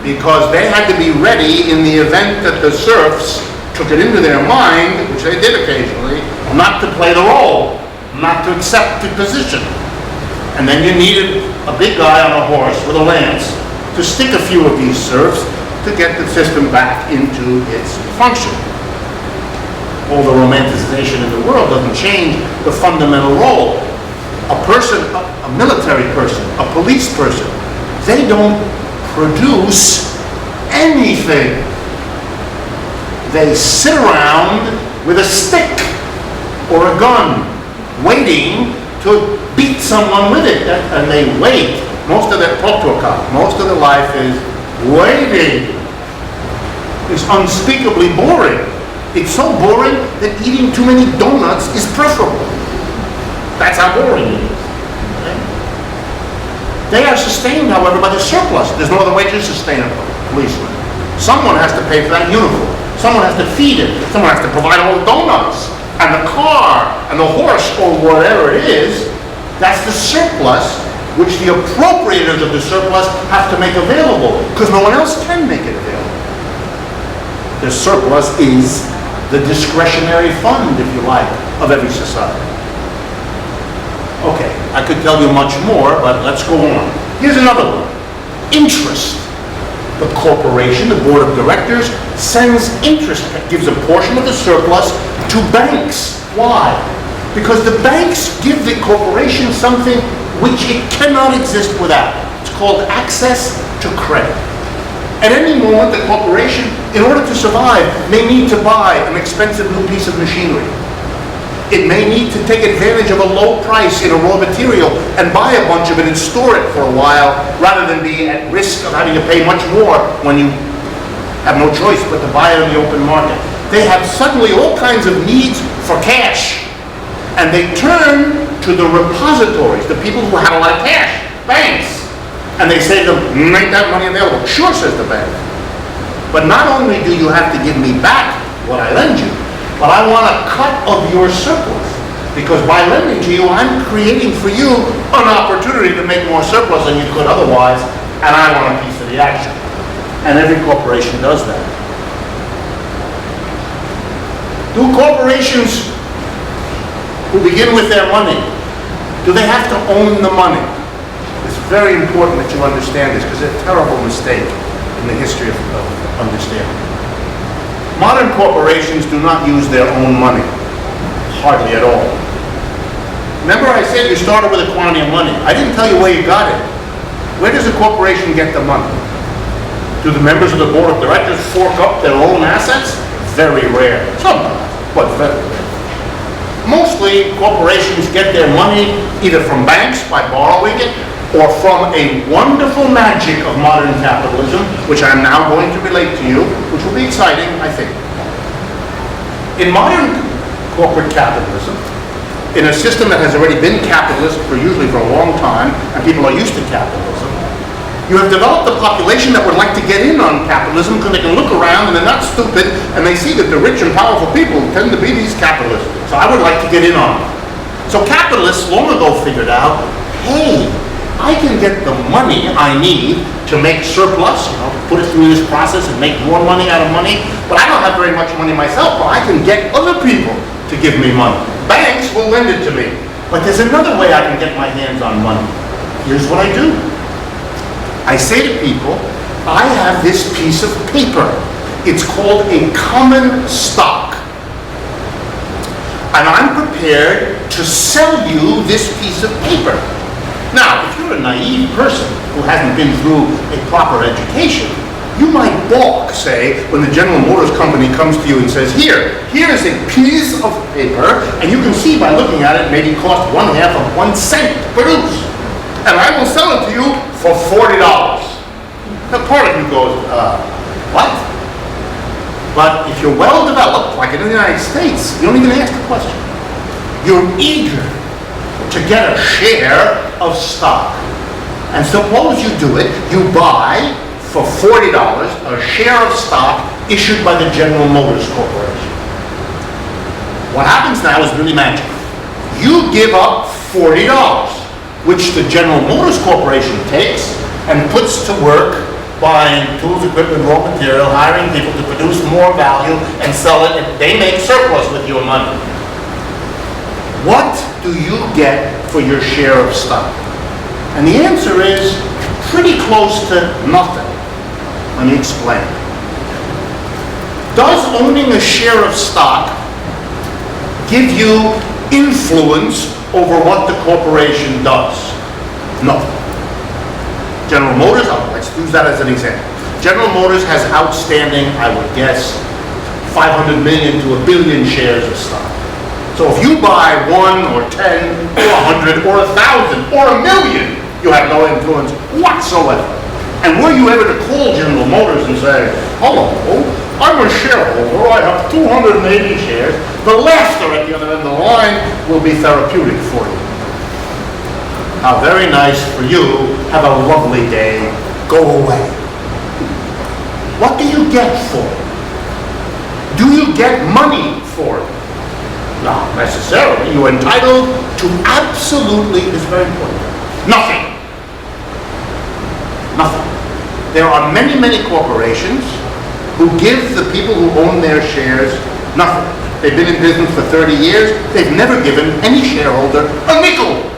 because they had to be ready in the event that the serfs took it into their mind, which they did occasionally, not to play the role, not to accept the position. And then you needed a big guy on a horse with a lance to stick a few of these serfs to get the system back into its function. All the romanticization in the world doesn't change the fundamental role. A person, a military person, a police person, they don't produce anything. They sit around with a stick or a gun, waiting to beat someone with it, and they wait. Most of their most of their life is waiting. It's unspeakably boring. It's so boring that eating too many donuts is preferable. That's how boring it is. Okay? They are sustained, however, by the surplus. There's no other way to sustain a policeman. Someone has to pay for that uniform. Someone has to feed it. Someone has to provide all the donuts and the car and the horse or whatever it is. That's the surplus, which the appropriators of the surplus have to make available, because no one else can make it available. The surplus is the discretionary fund, if you like, of every society. Okay, I could tell you much more, but let's go on. Here's another one. Interest. The corporation, the board of directors, sends interest, gives a portion of the surplus to banks. Why? Because the banks give the corporation something which it cannot exist without. It's called access to credit. At any moment, the corporation, in order to survive, may need to buy an expensive new piece of machinery. It may need to take advantage of a low price in a raw material and buy a bunch of it and store it for a while, rather than be at risk of having to pay much more when you have no choice but to buy it on the open market. They have suddenly all kinds of needs for cash, and they turn to the repositories, the people who have a lot of cash, banks, and they say to them, make that money available. Sure, says the bank. But not only do you have to give me back what I lend you, but I want a cut of your surplus, because by lending to you, I'm creating for you an opportunity to make more surplus than you could otherwise, and I want a piece of the action. And every corporation does that. Do corporations who begin with their money, do they have to own the money? It's very important that you understand this, because it's a terrible mistake in the history of understanding. Modern corporations do not use their own money, hardly at all. Remember I said you started with a quantity of money. I didn't tell you where you got it. Where does a corporation get the money? Do the members of the board of directors fork up their own assets? Very rare. Sometimes, but very rare. Mostly, corporations get their money either from banks by borrowing it, or from a wonderful magic of modern capitalism, which I'm now going to relate to you, which will be exciting, I think. In modern corporate capitalism, in a system that has already been capitalist usually for a long time, and people are used to capitalism, you have developed a population that would like to get in on capitalism because they can look around and they're not stupid, and they see that the rich and powerful people tend to be these capitalists. So I would like to get in on it. So capitalists long ago figured out, hey, I can get the money I need to make surplus, put it through this process and make more money out of money, but I don't have very much money myself, but I can get other people to give me money. Banks will lend it to me. But there's another way I can get my hands on money. Here's what I do. I say to people, I have this piece of paper. It's called a common stock. And I'm prepared to sell you this piece of paper. Now, if you're a naive person who hasn't been through a proper education, you might balk, say, when the General Motors company comes to you and says, here's a piece of paper, and you can see by looking at it, maybe cost 1/2 of 1 cent to produce. And I will sell it to you for $40. Now, part of you goes, what? But if you're well developed, like in the United States, you don't even ask the question. You're eager to get a share of stock. And suppose you do it, you buy for $40 a share of stock issued by the General Motors Corporation. What happens now is really magical. You give up $40, which the General Motors Corporation takes and puts to work buying tools, equipment, raw material, hiring people to produce more value and sell it, and they make surplus with your money. What do you get for your share of stock? And the answer is pretty close to nothing. Let me explain. Does owning a share of stock give you influence over what the corporation does? No. General Motors, let's use that as an example. General Motors has outstanding, I would guess, 500 million to 1 billion shares of stock. So if you buy 1 or 10 or 100 or 1,000 or 1 million, you have no influence whatsoever. And were you ever to call General Motors and say, hello, I'm a shareholder, I have 280 shares, the laughter at the other end of the line will be therapeutic for you. How very nice for you, have a lovely day, go away. What do you get for it? Do you get money for it? Not necessarily. You're entitled to absolutely, it's very important, nothing. Nothing. There are many, many corporations who give the people who own their shares nothing. They've been in business for 30 years. They've never given any shareholder a nickel.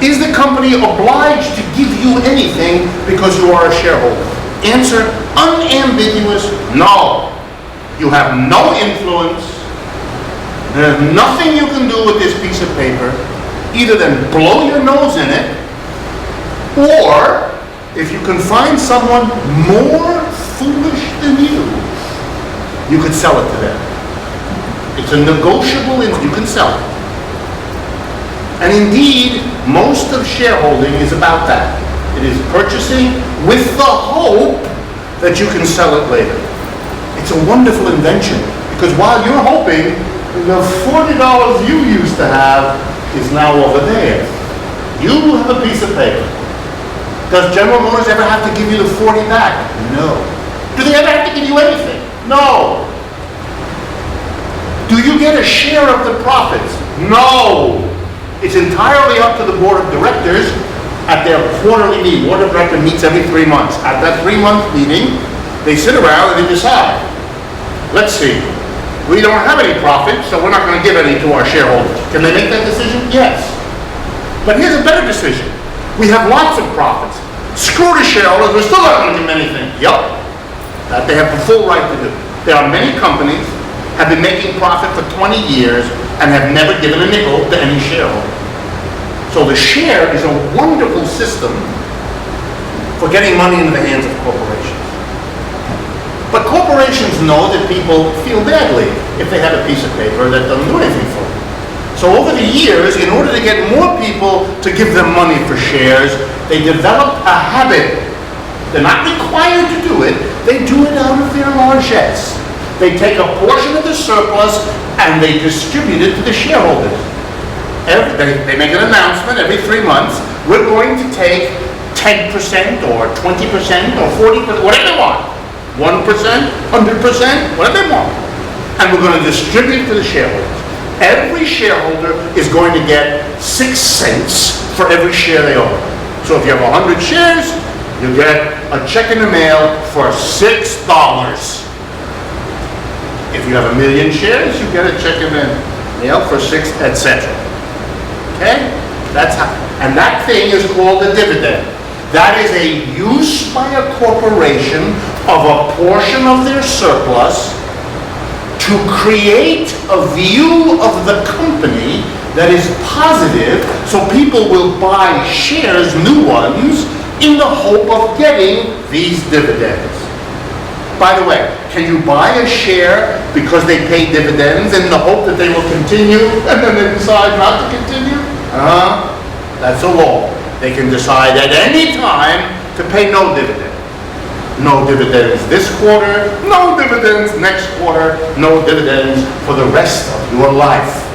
Is the company obliged to give you anything because you are a shareholder? Answer, unambiguous, no. You have no influence. There's nothing you can do with this piece of paper, either than blow your nose in it, or if you can find someone more foolish than you could sell it to them. It's a negotiable, you can sell it. And indeed, most of shareholding is about that. It is purchasing with the hope that you can sell it later. It's a wonderful invention, because while you're hoping, the $40 you used to have is now over there. You have a piece of paper. Does General Motors ever have to give you the 40 back? No. Do they ever have to give you anything? No. Do you get a share of the profits? No. It's entirely up to the board of directors at their quarterly meeting. Board of directors meets every 3 months. At that 3-month meeting, they sit around and they decide. Let's see. We don't have any profit, so we're not going to give any to our shareholders. Can they make that decision? Yes. But here's a better decision. We have lots of profits. Screw the shareholders, we're still not going to give them anything. Yup. That they have the full right to do. There are many companies have been making profit for 20 years and have never given a nickel to any shareholder. So the share is a wonderful system for getting money into the hands of corporations. But corporations know that people feel badly if they have a piece of paper that doesn't do anything for them. So over the years, in order to get more people to give them money for shares, they developed a habit. They're not required to do it. They do it out of their largesse. They take a portion of the surplus and they distribute it to the shareholders. They make an announcement every 3 months. We're going to take 10% or 20% or 40%, whatever they want. 1%, 100%, whatever they want. And we're going to distribute it to the shareholders. Every shareholder is going to get 6 cents for every share they own. So if you have 100 shares, you get a check in the mail for $6. If you have 1 million shares, you get a check in the mail for 6, etc. Okay? That's how, and that thing is called a dividend. That is a use by a corporation of a portion of their surplus to create a view of the company that is positive, so people will buy shares, new ones, in the hope of getting these dividends. By the way, can you buy a share because they pay dividends in the hope that they will continue and then they decide not to continue? That's a law. They can decide at any time to pay no dividend. No dividends this quarter, no dividends next quarter, no dividends for the rest of your life.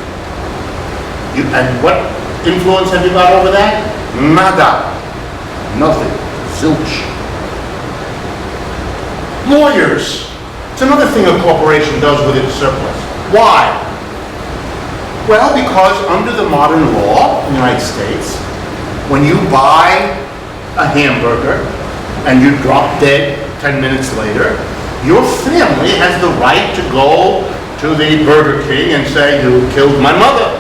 And what influence have you got over that? Nada. Nothing. Zilch. Lawyers. It's another thing a corporation does with its surplus. Why? Well, because under the modern law in the United States, when you buy a hamburger, and you drop dead 10 minutes later, your family has the right to go to the Burger King and say, you killed my mother.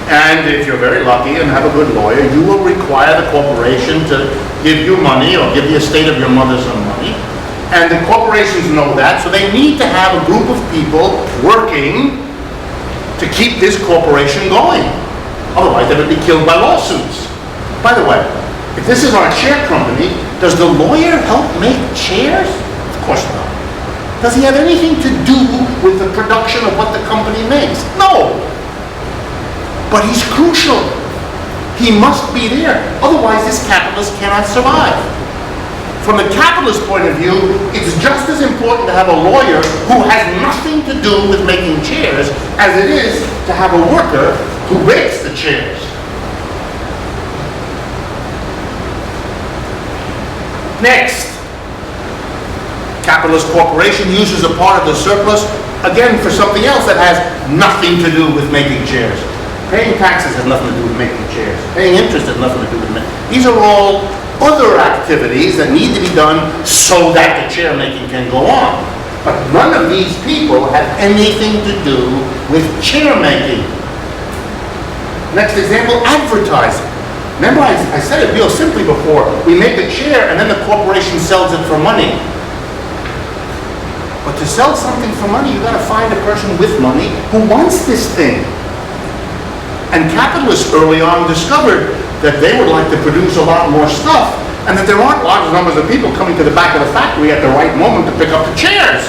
And if you're very lucky and have a good lawyer, you will require the corporation to give you money or give the estate of your mother some money. And the corporations know that, so they need to have a group of people working to keep this corporation going. Otherwise, they would be killed by lawsuits. By the way, if this is our chair company, does the lawyer help make chairs? Of course not. Does he have anything to do with the production of what the company makes? No. But he's crucial. He must be there. Otherwise, this capitalist cannot survive. From the capitalist point of view, it's just as important to have a lawyer who has nothing to do with making chairs as it is to have a worker who makes the chairs. Next, capitalist corporation uses a part of the surplus, again, for something else that has nothing to do with making chairs. Paying taxes has nothing to do with making chairs. Paying interest has nothing to do with making. These are all other activities that need to be done so that the chair making can go on. But none of these people have anything to do with chair making. Next example, advertising. Remember I said it real simply before. We make a chair and then the corporation sells it for money. But to sell something for money, you've got to find a person with money who wants this thing. And capitalists early on discovered that they would like to produce a lot more stuff and that there aren't large numbers of people coming to the back of the factory at the right moment to pick up the chairs.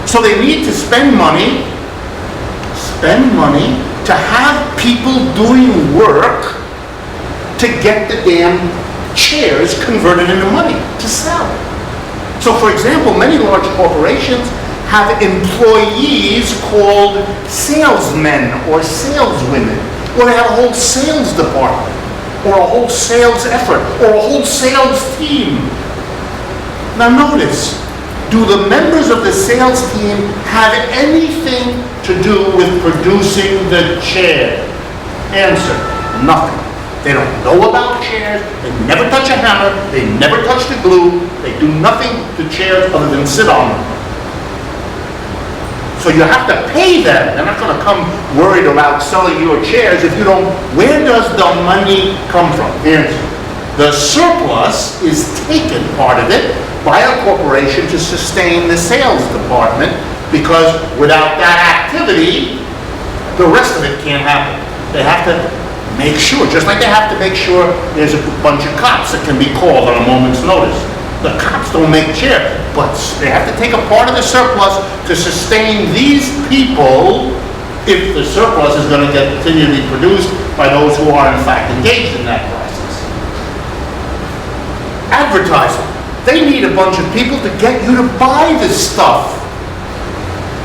So they need to spend money to have people doing work to get the damn chairs converted into money to sell. So for example, many large corporations have employees called salesmen or saleswomen, or they have a whole sales department, or a whole sales effort, or a whole sales team. Now notice, do the members of the sales team have anything to do with producing the chair? Answer, nothing. They don't know about chairs, they never touch a hammer, they never touch the glue, they do nothing to chairs other than sit on them. So you have to pay them. They're not going to come worried about selling your chairs if you don't. Where does the money come from? Answer. The surplus is taken, part of it, by a corporation to sustain the sales department, because without that activity, the rest of it can't happen. They have to make sure, just like they have to make sure there's a bunch of cops that can be called on a moment's notice. The cops don't make chairs, but they have to take a part of the surplus to sustain these people if the surplus is going to continue to be produced by those who are in fact engaged in that process. Advertising. They need a bunch of people to get you to buy this stuff.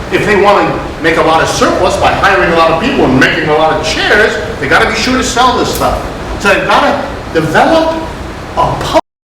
If they want to make a lot of surplus by hiring a lot of people and making a lot of chairs, they got to be sure to sell this stuff. So they've got to develop a